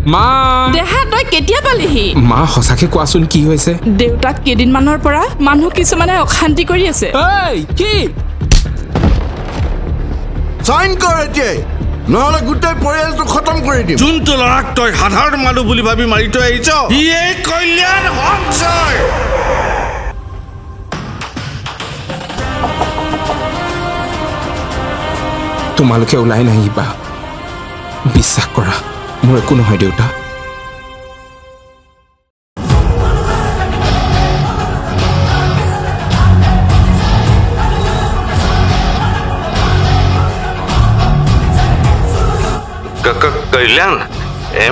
মা দেহা তই কেতিয়া পালিহি মা সঁচাকে কোৱাচোন কি হৈছে দেউতাক কেইদিনমানৰ পৰা মানুহ কিছুমানে অশান্তি কৰি আছে এই কি সাইন কৰ এতিয়া নহলে গোটেই পৰিয়ালটো খতম কৰি দিম যোনটো ল'ৰাক তই সাধাৰণ মানুহ বুলি ভাবি মাৰি থৈ আহিছ ইয়ে কল্যাণ সংশয় তোমালোকে ওলাই নাহিবা বিশ্বাস কৰা মোৰ একো নহয় দেউতা কল্যাণ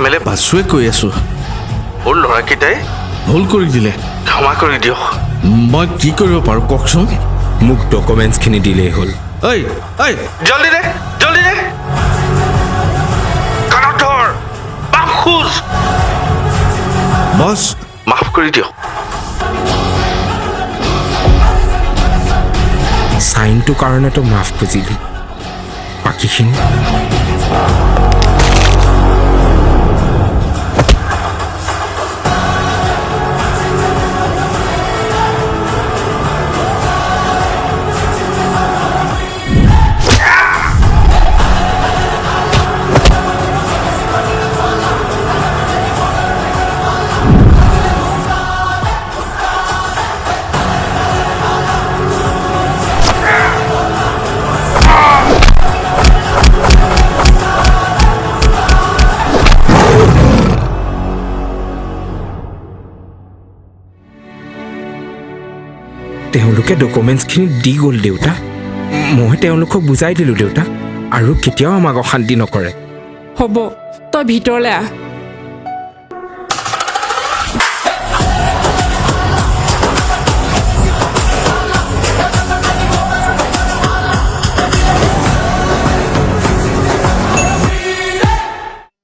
MLA বাসুৱে কৈ আছো মোৰ ল'ৰাকেইটাই ভুল কৰি দিলে ক্ষমা কৰি দিয়ক মই কি কৰিব পাৰোঁ কওকচোন মোক ডকুমেণ্টছখিনি দিলেই হ'ল ঐ ঐ জলদি দে কাণত ধৰ বাপ খোজ বছ মাফ কৰি দিয়ক চাইনটোৰ কাৰণেতো মাফ খুজিলো বাকীখিনি তেওঁলোকে ডকুমেণ্টছখিনি দি গ'ল দেউতা মই তেওঁলোকক বুজাই দিলোঁ দেউতা আৰু কেতিয়াও আমাক অশান্তি নকৰে হ'ব তই ভিতৰলৈ আহ